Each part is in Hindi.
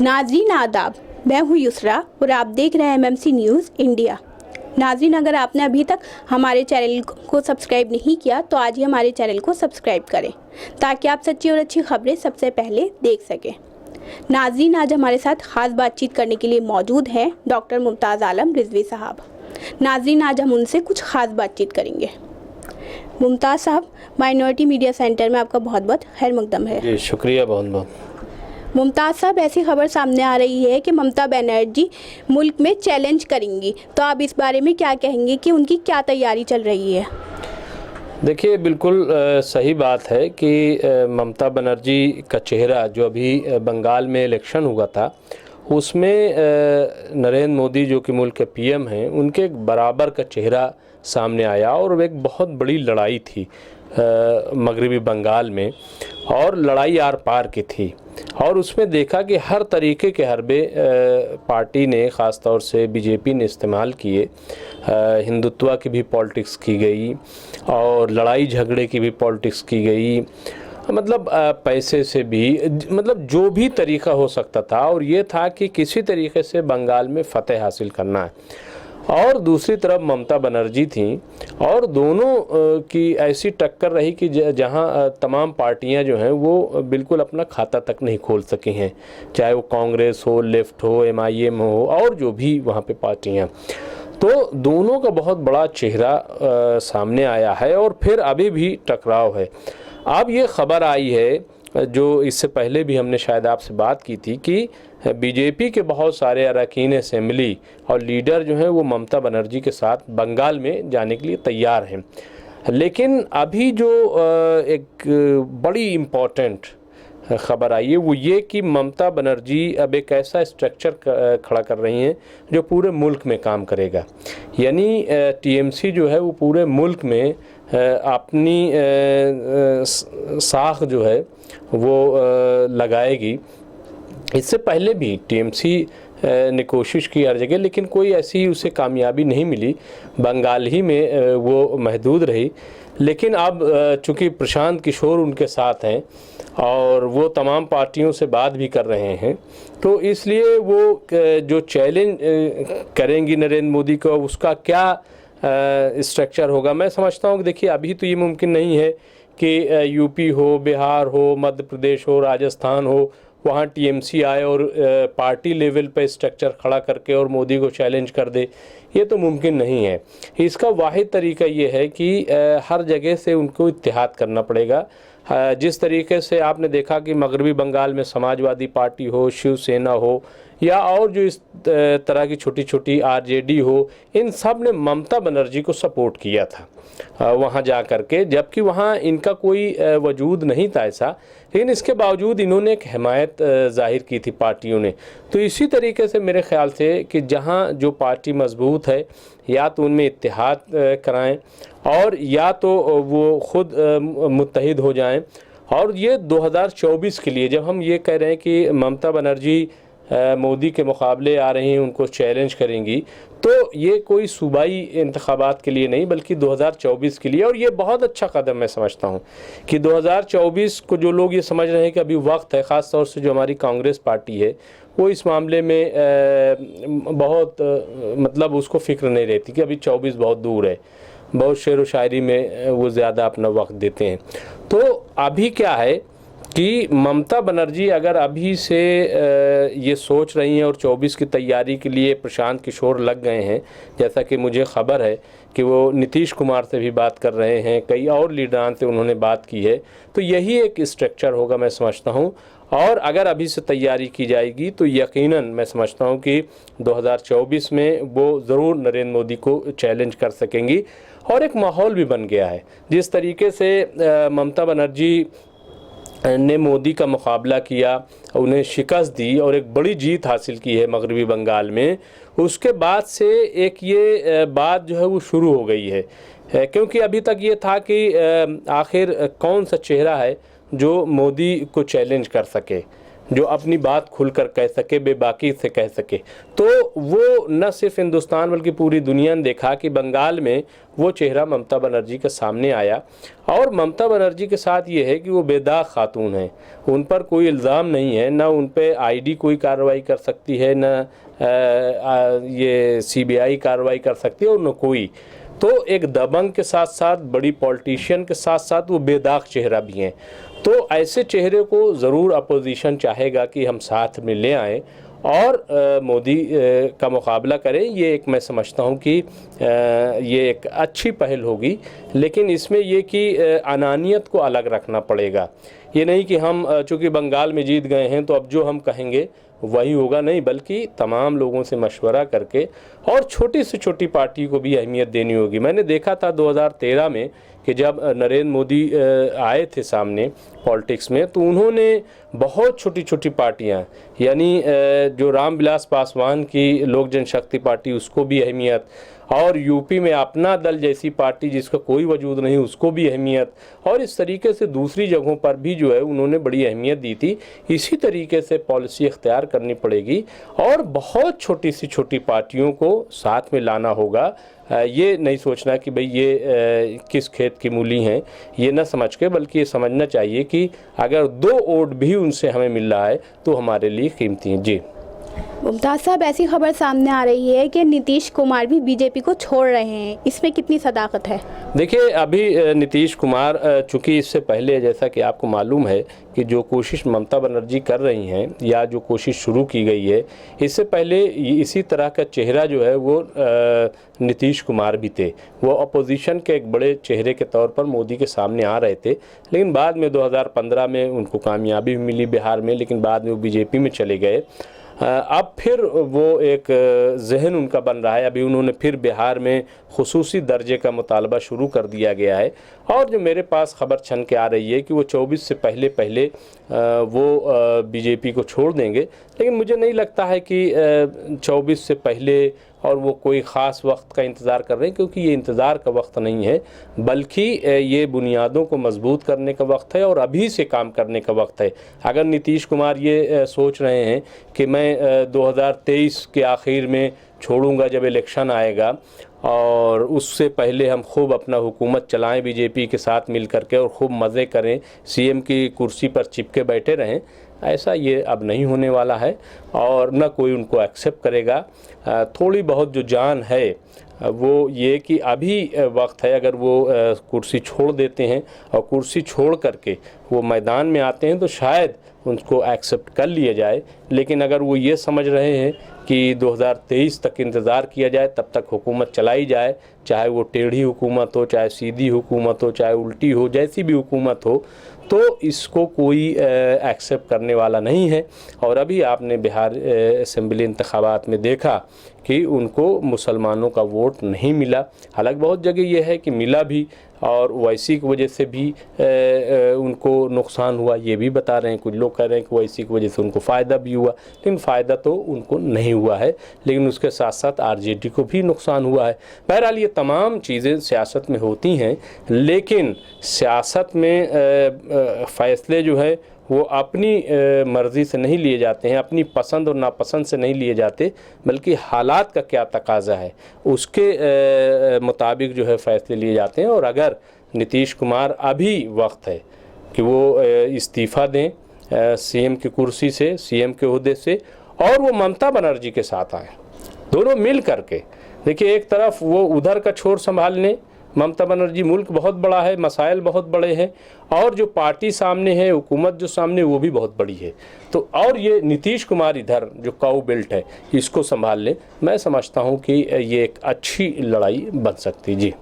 नाज़रीन आदाब, मैं हूँ युसरा और आप देख रहे हैं एमएमसी न्यूज़ इंडिया। नाज़रीन, अगर आपने अभी तक हमारे चैनल को सब्सक्राइब नहीं किया तो आज ही हमारे चैनल को सब्सक्राइब करें ताकि आप सच्ची और अच्छी खबरें सबसे पहले देख सकें। नाज़रीन, आज हमारे साथ ख़ास बातचीत करने के लिए मौजूद हैं डॉक्टर मुमताज़ आलम रिजवी साहब। नाज़रीन, आज हम उनसे कुछ ख़ास बातचीत करेंगे। मुमताज़ साहब, माइनॉरिटी मीडिया सेंटर में आपका बहुत बहुत खैर मकदम है। जी शुक्रिया बहुत बहुत। मुमताज़ साहब, ऐसी खबर सामने आ रही है कि ममता बनर्जी मुल्क में चैलेंज करेंगी, तो आप इस बारे में क्या कहेंगे कि उनकी क्या तैयारी चल रही है? देखिए, बिल्कुल सही बात है कि ममता बनर्जी का चेहरा जो अभी बंगाल में इलेक्शन हुआ था उसमें नरेंद्र मोदी जो कि मुल्क के पीएम हैं उनके एक बराबर का चेहरा सामने आया और एक बहुत बड़ी लड़ाई थी मगरबी बंगाल में, और लड़ाई आर पार की थी। और उसमें देखा कि हर तरीके के हरबे पार्टी ने, ख़ास तौर से बीजेपी ने इस्तेमाल किए। हिंदुत्व की भी पॉलिटिक्स की गई और लड़ाई झगड़े की भी पॉलिटिक्स की गई, मतलब पैसे से भी, मतलब जो भी तरीका हो सकता था, और ये था कि किसी तरीके से बंगाल में फ़तेह हासिल करना है। और दूसरी तरफ ममता बनर्जी थी और दोनों की ऐसी टक्कर रही कि जहां तमाम पार्टियां जो हैं वो बिल्कुल अपना खाता तक नहीं खोल सकी हैं, चाहे वो कांग्रेस हो, लेफ्ट हो, एमआईएम हो और जो भी वहां पे पार्टियां। तो दोनों का बहुत बड़ा चेहरा सामने आया है और फिर अभी भी टकराव है। अब ये खबर आई है, जो इससे पहले भी हमने शायद आपसे बात की थी, कि बीजेपी के बहुत सारे अरकान असेंबली और लीडर जो हैं वो ममता बनर्जी के साथ बंगाल में जाने के लिए तैयार हैं। लेकिन अभी जो एक बड़ी इम्पॉर्टेंट ख़बर आई है वो ये कि ममता बनर्जी अब एक ऐसा स्ट्रक्चर खड़ा कर रही हैं जो पूरे मुल्क में काम करेगा। यानी टीएमसी जो है वो पूरे मुल्क में अपनी साख जो है वो लगाएगी। इससे पहले भी टीएमसी ने कोशिश की हर जगह, लेकिन कोई ऐसी उसे कामयाबी नहीं मिली, बंगाल ही में वो महदूद रही। लेकिन अब चूँकि प्रशांत किशोर उनके साथ हैं और वो तमाम पार्टियों से बात भी कर रहे हैं, तो इसलिए वो जो चैलेंज करेंगी नरेंद्र मोदी को, उसका क्या स्ट्रक्चर होगा, मैं समझता हूँ कि देखिए अभी तो ये मुमकिन नहीं है कि यूपी हो, बिहार हो, मध्य प्रदेश हो, राजस्थान हो, वहाँ टीएमसी आए और पार्टी लेवल पे स्ट्रक्चर खड़ा करके और मोदी को चैलेंज कर दे। ये तो मुमकिन नहीं है। इसका वाहिद तरीका ये है कि हर जगह से उनको इत्तेहाद करना पड़ेगा। जिस तरीके से आपने देखा कि मगरबी बंगाल में समाजवादी पार्टी हो, शिवसेना हो, या और जो इस तरह की छोटी छोटी आरजेडी हो, इन सब ने ममता बनर्जी को सपोर्ट किया था वहाँ जा कर के, जबकि वहाँ इनका कोई वजूद नहीं था ऐसा, लेकिन इसके बावजूद इन्होंने एक हिमायत जाहिर की थी पार्टियों ने। तो इसी तरीके से मेरे ख़्याल से कि जहाँ जो पार्टी मजबूत है, या तो उनमें इत्तेहाद कराएं और या तो वो ख़ुद मुत्तहिद हो जाएं। और ये 2024 के लिए जब हम ये कह रहे हैं कि ममता बनर्जी मोदी के मुकाबले आ रही हैं, उनको चैलेंज करेंगी, तो ये कोई सूबाई इंतखाबात के लिए नहीं बल्कि 2024 के लिए। और ये बहुत अच्छा कदम मैं समझता हूँ कि 2024 को जो लोग ये समझ रहे हैं कि अभी वक्त है, ख़ास तौर से जो हमारी कांग्रेस पार्टी है वो इस मामले में बहुत मतलब उसको फ़िक्र नहीं रहती कि अभी 24 बहुत दूर है, बहुत शेर व शायरी में वो ज़्यादा अपना वक्त देते हैं। तो अभी क्या है कि ममता बनर्जी अगर अभी से ये सोच रही हैं और 24 की तैयारी के लिए प्रशांत किशोर लग गए हैं, जैसा कि मुझे ख़बर है कि वो नीतीश कुमार से भी बात कर रहे हैं, कई और लीडरान से उन्होंने बात की है, तो यही एक स्ट्रक्चर होगा मैं समझता हूँ। और अगर अभी से तैयारी की जाएगी तो यकीनन मैं समझता हूँ कि 2024 में वो ज़रूर नरेंद्र मोदी को चैलेंज कर सकेंगी। और एक माहौल भी बन गया है, जिस तरीके से ममता बनर्जी ने मोदी का मुकाबला किया, उन्हें शिकस्त दी और एक बड़ी जीत हासिल की है मगरबी बंगाल में, उसके बाद से एक ये बात जो है वो शुरू हो गई है। क्योंकि अभी तक ये था कि आखिर कौन सा चेहरा है जो मोदी को चैलेंज कर सके, जो अपनी बात खुलकर कह सके, बेबाकी से कह सके। तो वो न सिर्फ हिंदुस्तान बल्कि पूरी दुनिया ने देखा कि बंगाल में वो चेहरा ममता बनर्जी के सामने आया। और ममता बनर्जी के साथ ये है कि वो बेदाग खातून हैं, उन पर कोई इल्ज़ाम नहीं है, ना उन पर आईडी कोई कार्रवाई कर सकती है, ना ये सीबीआई कार्रवाई कर सकती है, और न कोई। तो एक दबंग के साथ साथ बड़ी पॉलिटिशियन के साथ साथ वो बेदाग चेहरा भी हैं। तो ऐसे चेहरे को ज़रूर अपोजिशन चाहेगा कि हम साथ में ले आएँ और मोदी का मुकाबला करें। ये एक मैं समझता हूँ कि ये एक अच्छी पहल होगी, लेकिन इसमें ये कि अनानियत को अलग रखना पड़ेगा। ये नहीं कि हम चूँकि बंगाल में जीत गए हैं तो अब जो हम कहेंगे वही होगा, नहीं, बल्कि तमाम लोगों से मशवरा करके और छोटी से छोटी पार्टी को भी अहमियत देनी होगी। मैंने देखा था 2013 में कि जब नरेंद्र मोदी आए थे सामने पॉलिटिक्स में, तो उन्होंने बहुत छोटी छोटी पार्टियां, यानी जो रामविलास पासवान की लोक जनशक्ति पार्टी, उसको भी अहमियत, और यूपी में अपना दल जैसी पार्टी जिसका कोई वजूद नहीं, उसको भी अहमियत, और इस तरीके से दूसरी जगहों पर भी जो है उन्होंने बड़ी अहमियत दी थी। इसी तरीके से पॉलिसी इख्तियार करनी पड़ेगी और बहुत छोटी सी छोटी पार्टियों को साथ में लाना होगा। ये नहीं सोचना कि भाई ये किस खेत की मूली हैं, ये ना समझ के, बल्कि ये समझना चाहिए कि अगर 2 वोट भी उनसे हमें मिल रहा है तो हमारे लिए कीमती हैं। जी मुमताज़ साहब, ऐसी खबर सामने आ रही है कि नीतीश कुमार भी बीजेपी को छोड़ रहे हैं, इसमें कितनी सदाकत है? देखिए, अभी नीतीश कुमार चूँकि इससे पहले जैसा कि आपको मालूम है कि जो कोशिश ममता बनर्जी कर रही हैं या जो कोशिश शुरू की गई है, इससे पहले इसी तरह का चेहरा जो है वो नीतीश कुमार भी थे। वो अपोजिशन के एक बड़े चेहरे के तौर पर मोदी के सामने आ रहे थे, लेकिन बाद में 2015 में उनको कामयाबी मिली बिहार में, लेकिन बाद में वो बीजेपी में चले गए। अब फिर वो एक जहन उनका बन रहा है। अभी उन्होंने फिर बिहार में खुसूसी दर्जे का मुतालबा शुरू कर दिया गया है, और जो मेरे पास खबर छन के आ रही है कि वो 24 से पहले वो बीजेपी को छोड़ देंगे। लेकिन मुझे नहीं लगता है कि 24 से पहले और वो कोई ख़ास वक्त का इंतज़ार कर रहे हैं, क्योंकि ये इंतज़ार का वक्त नहीं है, बल्कि ये बुनियादों को मजबूत करने का वक्त है और अभी से काम करने का वक्त है। अगर नीतीश कुमार ये सोच रहे हैं कि मैं 2023 के आखिर में छोड़ूंगा जब इलेक्शन आएगा और उससे पहले हम खूब अपना हुकूमत चलाएं बीजेपी के साथ मिल करके और खूब मज़े करें, सीएम की कुर्सी पर चिपके बैठे रहें, ऐसा ये अब नहीं होने वाला है और न कोई उनको एक्सेप्ट करेगा। थोड़ी बहुत जो जान है वो ये कि अभी वक्त है, अगर वो कुर्सी छोड़ देते हैं और कुर्सी छोड़ करके वो मैदान में आते हैं तो शायद उनको एक्सेप्ट कर लिया जाए। लेकिन अगर वो ये समझ रहे हैं कि 2023 तक इंतज़ार किया जाए, तब तक हुकूमत चलाई जाए, चाहे वो टेढ़ी हुकूमत हो, चाहे सीधी हुकूमत हो, चाहे उल्टी हो, जैसी भी हुकूमत हो, तो इसको कोई एक्सेप्ट करने वाला नहीं है। और अभी आपने बिहार असेंबली इंतखाबात में देखा कि उनको मुसलमानों का वोट नहीं मिला। हालांकि बहुत जगह ये है कि मिला भी और ओवैसी की वजह से भी उनको नुकसान हुआ, ये भी बता रहे हैं। कुछ लोग कह रहे हैं कि ओवैसी की वजह से उनको फ़ायदा भी हुआ, लेकिन फ़ायदा तो उनको नहीं हुआ है, लेकिन उसके साथ साथ आरजेडी को भी नुकसान हुआ है। बहरहाल ये तमाम चीज़ें सियासत में होती हैं, लेकिन सियासत में फ़ैसले जो है वो अपनी मर्ज़ी से नहीं लिए जाते हैं, अपनी पसंद और नापसंद से नहीं लिए जाते, बल्कि हालात का क्या तकाज़ा है उसके मुताबिक जो है फ़ैसले लिए जाते हैं। और अगर नीतीश कुमार अभी वक्त है कि वो इस्तीफ़ा दें सीएम की कुर्सी से, सीएम के ओहदे से, और वो ममता बनर्जी के साथ आएँ, दोनों मिल करके। देखिए, एक तरफ वो उधर का छोर संभाल लें, ममता बनर्जी, मुल्क बहुत बड़ा है, मसाइल बहुत बड़े हैं, और जो पार्टी सामने है, हुकूमत जो सामने, वो भी बहुत बड़ी है। तो और ये नीतीश कुमार इधर जो काऊ बेल्ट है, इसको संभाल लें। मैं समझता हूँ कि ये एक अच्छी लड़ाई बन सकती। जी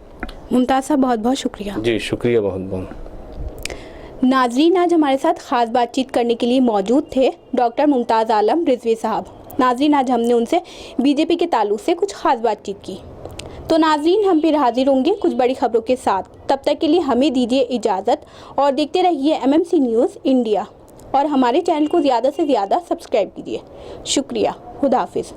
मुमताज़ साहब, बहुत बहुत शुक्रिया। जी शुक्रिया, बहुत बहुत। नाजरीन, आज हमारे साथ ख़ास बातचीत करने के लिए मौजूद थे डॉक्टर मुमताज़ आलम रिजवी साहब। नाजरीन, आज हमने उनसे बीजेपी के ताल्लुक से कुछ ख़ास बातचीत की। तो नाजरीन, हम फिर हाजिर होंगे कुछ बड़ी खबरों के साथ। तब तक के लिए हमें दीजिए इजाज़त और देखते रहिए MMC न्यूज़ इंडिया, और हमारे चैनल को ज़्यादा से ज़्यादा सब्सक्राइब कीजिए। शुक्रिया, खुदा हाफिज़।